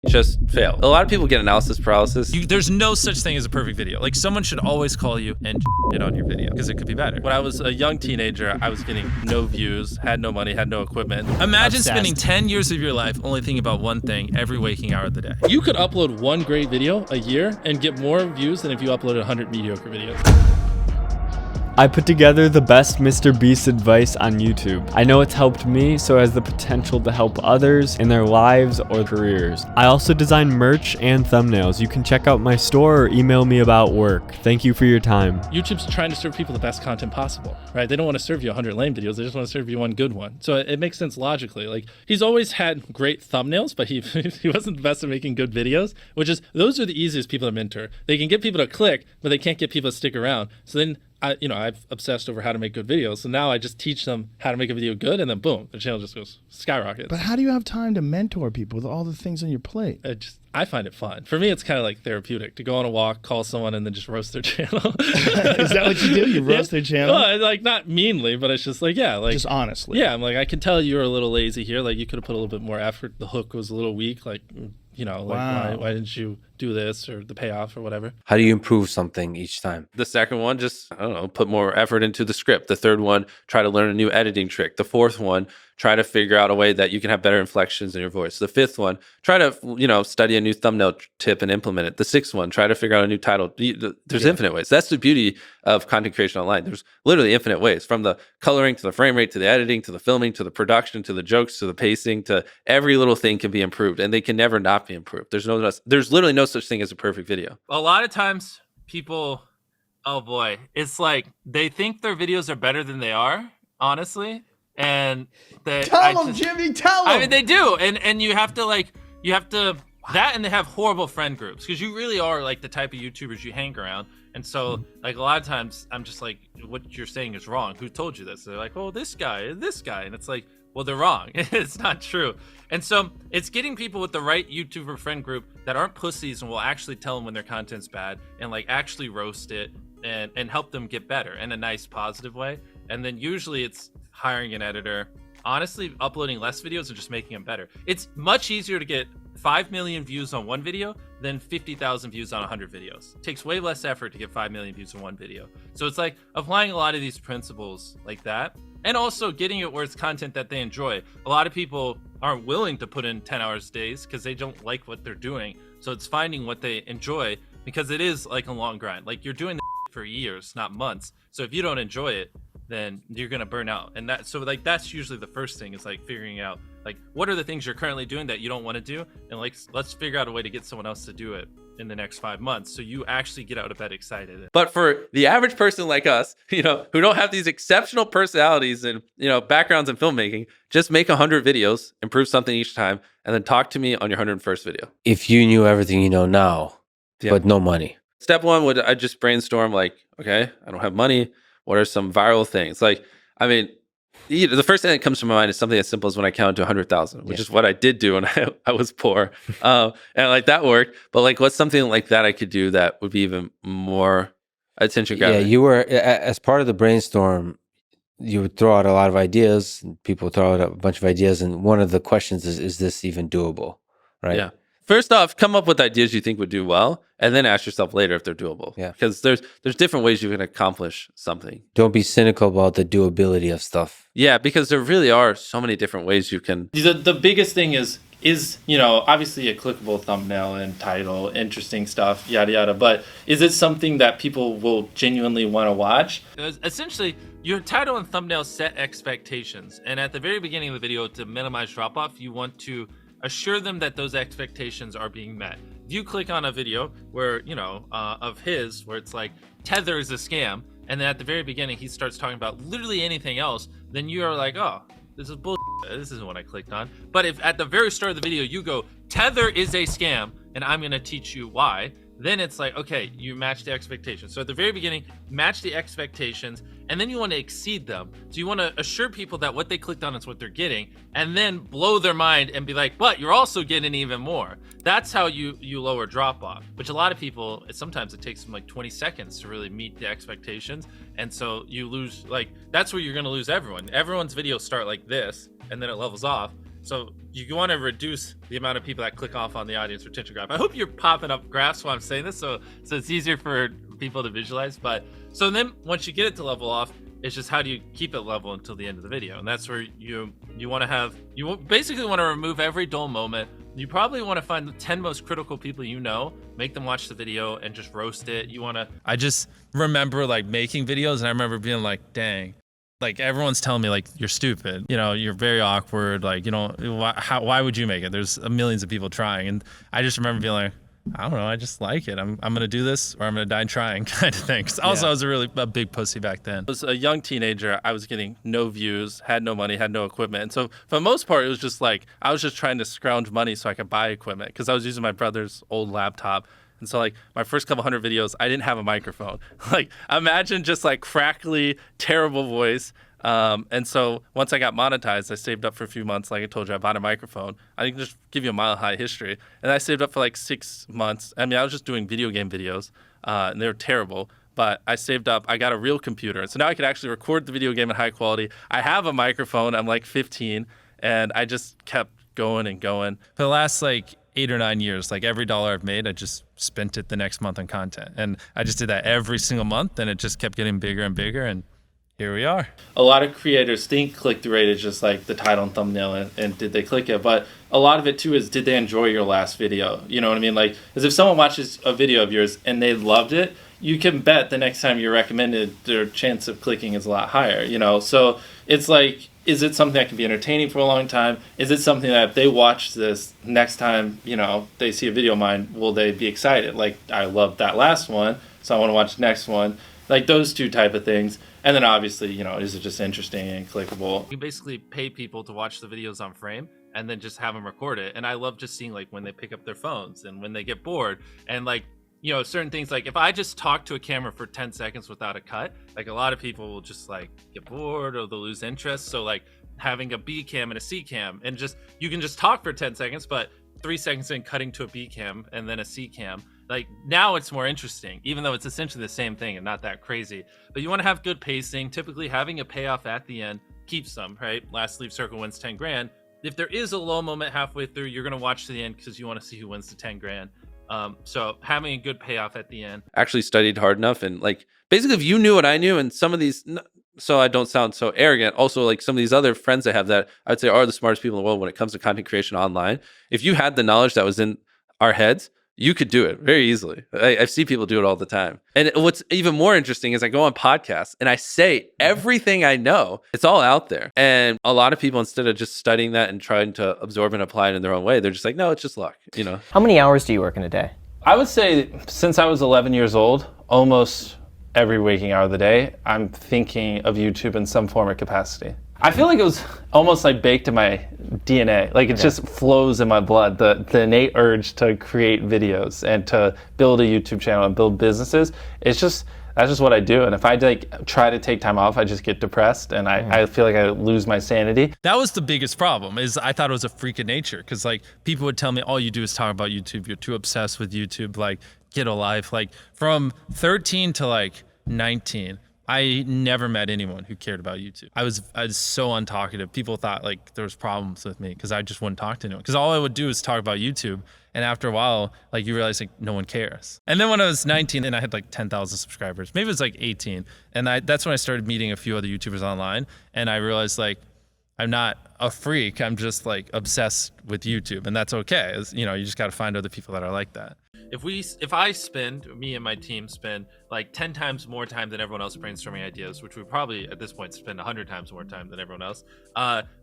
just fail. A lot of people get analysis paralysis. There's no such thing as a perfect video. Like, someone should always call you and it on your video because it could be better. When I was a young teenager, I was getting no views, had no money, had no equipment. Imagine spending 10 years of your life only thinking about one thing every waking hour of the day. You could upload one great video a year and get more views than if you uploaded 100 mediocre videos. I put together the best MrBeast advice on YouTube. I know it's helped me, so it has the potential to help others in their lives or careers. I also design merch and thumbnails. You can check out my store or email me about work. Thank you for your time. YouTube's trying to serve people the best content possible, right? They don't want to serve you 100 lame videos. They just want to serve you one good one. So it makes sense logically. Like, he's always had great thumbnails, but he wasn't the best at making good videos, those are the easiest people to mentor. They can get people to click, but they can't get people to stick around. So then I've obsessed over how to make good videos. So now I just teach them how to make a video good, and then boom, the channel just goes skyrockets. But how do you have time to mentor people with all the things on your plate? I find it fun. For me, it's kind of like therapeutic to go on a walk, call someone, and then just roast their channel. Is that what you do? You roast their channel? Well, like, not meanly, but it's just like, yeah. Like, just honestly. Yeah, I'm like, I can tell you were a little lazy here. Like, you could have put a little bit more effort. The hook was a little weak. Like, wow. why didn't you do this, or the payoff or whatever? How do you improve something each time? The second one, just, put more effort into the script. The third one, try to learn a new editing trick. The fourth one, try to figure out a way that you can have better inflections in your voice. The fifth one, try to, study a new thumbnail tip and implement it. The sixth one, try to figure out a new title. There's infinite ways. That's the beauty of content creation online. There's literally infinite ways, from the coloring to the frame rate to the editing to the filming to the production to the jokes to the pacing, to every little thing can be improved, and they can never not be improved. There's literally no such thing as a perfect video. A lot of times people, oh boy, it's like they think their videos are better than they are, honestly. And tell them, Jimmy, tell them. I mean, they do. And you have to that, and they have horrible friend groups, because you really are like the type of YouTubers you hang around. And so, like, a lot of times I'm just like, what you're saying is wrong. Who told you this? They're like, oh, this guy. And it's like, well, they're wrong. It's not true. And so it's getting people with the right YouTuber friend group that aren't pussies and will actually tell them when their content's bad, and like actually roast it and help them get better in a nice, positive way. And then usually it's hiring an editor, honestly uploading less videos and just making them better. It's much easier to get 5 million views on one video than 50,000 views on 100 videos. It takes way less effort to get 5 million views on one video. So it's like applying a lot of these principles like that, and also getting it where it's content that they enjoy. A lot of people aren't willing to put in 10 hours days because they don't like what they're doing. So it's finding what they enjoy, because it is like a long grind. Like, you're doing this for years, not months. So if you don't enjoy it, then you're gonna burn out. And that's usually the first thing, is like figuring out, like, what are the things you're currently doing that you don't want to do, and like, let's figure out a way to get someone else to do it in the next 5 months, so you actually get out of bed excited. But for the average person like us, who don't have these exceptional personalities and backgrounds in filmmaking, just make 100 videos, improve something each time, and then talk to me on your 101st video. If you knew everything you know now, but no money. Step one would, I just brainstorm, like, okay, I don't have money. What are some viral things? Like, I mean, the first thing that comes to my mind is something as simple as when I count to 100,000, which is what I did do when I was poor. And like, that worked. But like, what's something like that I could do that would be even more attention grabbing? Yeah, you were, as part of the brainstorm, you would throw out a lot of ideas, and people throw out a bunch of ideas. And one of the questions is this even doable? Right? Yeah. First off, come up with ideas you think would do well, and then ask yourself later if they're doable. Yeah. Because there's different ways you can accomplish something. Don't be cynical about the doability of stuff. Yeah, because there really are so many different ways you can. The biggest thing is obviously a clickable thumbnail and title, interesting stuff, yada yada. But is it something that people will genuinely want to watch? Essentially, your title and thumbnail set expectations, and at the very beginning of the video, to minimize drop off, you want to assure them that those expectations are being met. If you click on a video where, of his, where it's like, Tether is a scam, and then at the very beginning he starts talking about literally anything else, then you are like, oh, this is bullshit. This isn't what I clicked on. But if at the very start of the video you go, Tether is a scam, and I'm gonna teach you why, then it's like, okay, you match the expectations. So at the very beginning, match the expectations, and then you want to exceed them. So you want to assure people that what they clicked on is what they're getting, and then blow their mind and be like, but you're also getting even more. That's how you lower drop off, which a lot of people, sometimes it takes them like 20 seconds to really meet the expectations. And so you lose, like, that's where you're going to lose everyone. Everyone's videos start like this, and then it levels off. So you want to reduce the amount of people that click off on the audience retention graph. I hope you're popping up graphs while I'm saying this, so it's easier for people to visualize. But so then once you get it to level off, it's just how do you keep it level until the end of the video? And that's where you want to have, basically want to remove every dull moment. You probably want to find the 10 most critical people you know, make them watch the video and just roast it. I just remember like making videos, and I remember being like, dang, like everyone's telling me like, you're stupid, you know, you're very awkward, like, you know, why would you make it? There's millions of people trying. And I just remember being like, I don't know, I just like it. I'm gonna do this or I'm gonna die trying kind of thing. 'Cause also I was a big pussy back then. I was a young teenager. I was getting no views, had no money, had no equipment. And so for the most part, it was just like, I was just trying to scrounge money so I could buy equipment because I was using my brother's old laptop. And so like my first couple hundred videos, I didn't have a microphone. Like imagine just like crackly, terrible voice. And so once I got monetized, I saved up for a few months. Like I told you, I bought a microphone. I can just give you a mile high history. And I saved up for like 6 months. I mean, I was just doing video game videos, and they were terrible. But I saved up. I got a real computer. And so now I could actually record the video game in high quality. I have a microphone. I'm like 15. And I just kept going and going. For the last like 8 or 9 years, like every dollar I've made, I just spent it the next month on content. And I just did that every single month. And it just kept getting bigger and bigger. And here we are. A lot of creators think click-through rate is just like the title and thumbnail and did they click it, but a lot of it too is did they enjoy your last video? You know what I mean? Like, because if someone watches a video of yours and they loved it, you can bet the next time you're recommended, their chance of clicking is a lot higher, you know? So it's like, is it something that can be entertaining for a long time? Is it something that if they watch this next time, you know, they see a video of mine, will they be excited? Like, I loved that last one, so I want to watch the next one. Like those two type of things. And then obviously, you know, is it just interesting and clickable? You basically pay people to watch the videos on frame and then just have them record it. And I love just seeing like when they pick up their phones and when they get bored and like, you know, certain things like if I just talk to a camera for 10 seconds without a cut, like a lot of people will just like get bored or they'll lose interest. So like having a B cam and a C cam and just, you can just talk for 10 seconds, but 3 seconds in cutting to a B cam and then a C cam. Like now it's more interesting, even though it's essentially the same thing and not that crazy. But you want to have good pacing. Typically having a payoff at the end keeps them, right? Last leave circle wins 10 grand. If there is a low moment halfway through, you're going to watch to the end because you want to see who wins the 10 grand. So having a good payoff at the end. Actually studied hard enough. And like, basically if you knew what I knew and some of these, so I don't sound so arrogant, also like some of these other friends I have that I'd say are the smartest people in the world when it comes to content creation online. If you had the knowledge that was in our heads, you could do it very easily. I see people do it all the time. And what's even more interesting is I go on podcasts and I say everything I know. It's all out there. And a lot of people, instead of just studying that and trying to absorb and apply it in their own way, they're just like, no, it's just luck, you know? How many hours do you work in a day? I would say since I was 11 years old, almost every waking hour of the day, I'm thinking of YouTube in some form or capacity. I feel like it was almost like baked in my DNA. Like it just flows in my blood, the innate urge to create videos and to build a YouTube channel and build businesses. It's just, that's just what I do. And if I like try to take time off, I just get depressed and I feel like I lose my sanity. That was the biggest problem is I thought it was a freak of nature because like people would tell me, all you do is talk about YouTube. You're too obsessed with YouTube. Like get a life. Like from 13 to like 19, I never met anyone who cared about YouTube. I was so untalkative. People thought like there was problems with me because I just wouldn't talk to anyone. Because all I would do is talk about YouTube. And after a while, like you realize like no one cares. And then when I was 19 and I had like 10,000 subscribers, maybe it was like 18. And that's when I started meeting a few other YouTubers online. And I realized like, I'm not a freak. I'm just like obsessed with YouTube. And that's okay. You know, you just got to find other people that are like that. If I spend, me and my team spend like 10 times more time than everyone else brainstorming ideas, which we probably at this point spend 100 times more time than everyone else,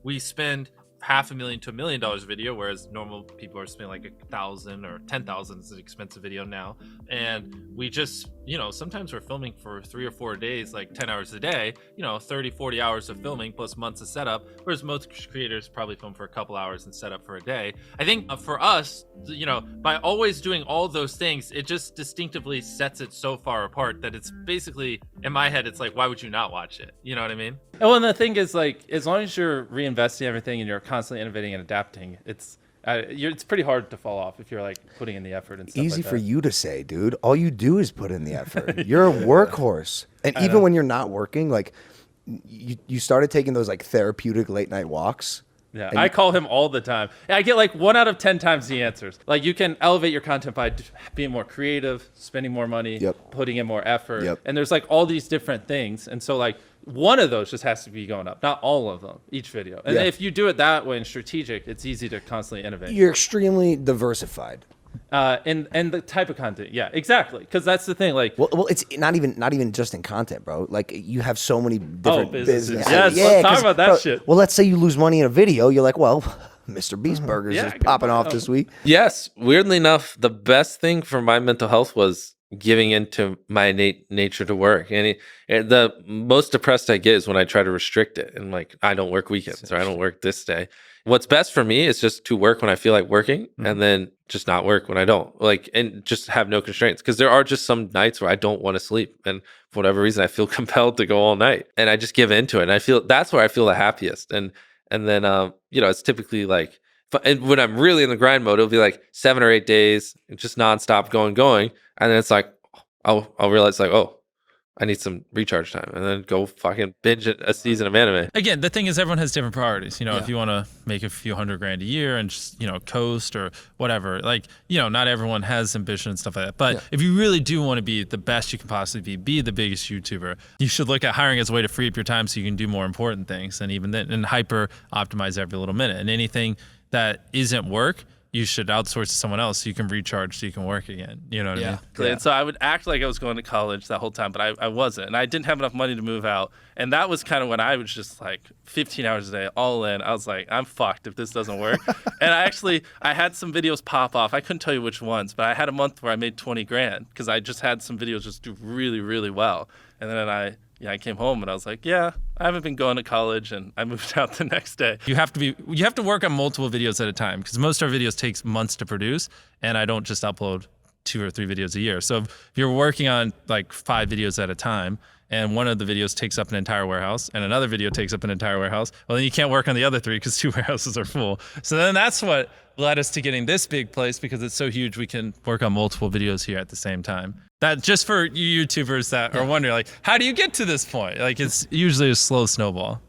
we spend $500,000 to $1 million a video, whereas normal people are spending like 1,000 or 10,000 is an expensive video now. And we just, you know, sometimes we're filming for 3 or 4 days, like 10 hours a day, you know, 30, 40 hours of filming plus months of setup, whereas most creators probably film for a couple hours and set up for a day. I think for us, you know, by always doing all those things, it just distinctively sets it so far apart that it's basically, in my head, it's like, why would you not watch it? You know what I mean? Oh, and the thing is, like, as long as you're reinvesting everything and you're constantly innovating and adapting, it's pretty hard to fall off if you're like putting in the effort and stuff. Easy like that. for you to say, dude. All you do is put in the effort. You're a workhorse. And even when you're not working, like you started taking those like therapeutic late night walks Yeah, I call him all the time. I get like 1 out of 10 times he answers. Like you can elevate your content by being more creative, spending more money, putting in more effort. And there's like all these different things. And so like one of those just has to be going up, not all of them, each video. And if you do it that way and strategic, it's easy to constantly innovate. You're extremely diversified. And the type of content, exactly, because that's the thing. Like, well, it's not even just in content, bro. Like you have so many different businesses. businesses. Yes, let's talk about that shit. Well, let's say you lose money in a video, you're like, well, MrBeast Burgers is popping off this week. Yes, weirdly enough, the best thing for my mental health was giving into my innate nature to work. And the most depressed I get is when I try to restrict it and like I don't work weekends or I don't work this day. What's best for me is just to work when I feel like working and then just not work when I don't, like, and just have no constraints. Because there are just some nights where I don't want to sleep. And for whatever reason, I feel compelled to go all night and I just give into it. And I feel that's where I feel the happiest. And then, it's typically like, and when I'm really in the grind mode, it'll be like 7 or 8 days, just nonstop going. And then it's like, I'll realize like, oh, I need some recharge time, and then go fucking binge a season of anime. Again, the thing is everyone has different priorities. If you want to make a few $100,000 a year and just, coast or whatever, like, not everyone has ambition and stuff like that. But if you really do want to be the best you can possibly be the biggest YouTuber, you should look at hiring as a way to free up your time so you can do more important things. And even then, and hyper optimize every little minute. And anything that isn't work, you should outsource to someone else so you can recharge so you can work again. You know what I mean? And so I would act like I was going to college that whole time, but I wasn't. And I didn't have enough money to move out. And that was kind of when I was just like 15 hours a day, all in. I was like, I'm fucked if this doesn't work. And I had some videos pop off. I couldn't tell you which ones, but I had a month where I made 20 grand because I just had some videos just do really, really well. And then I came home and I was like, I haven't been going to college, and I moved out the next day. You have to work on multiple videos at a time because most of our videos takes months to produce, and I don't just upload 2 or 3 videos a year. So if you're working on like 5 videos at a time, and one of the videos takes up an entire warehouse, and another video takes up an entire warehouse, well, then you can't work on the other 3 because 2 warehouses are full. So then that's what led us to getting this big place, because it's so huge we can work on multiple videos here at the same time. That just for you YouTubers that are wondering, like, how do you get to this point? Like, it's usually a slow snowball.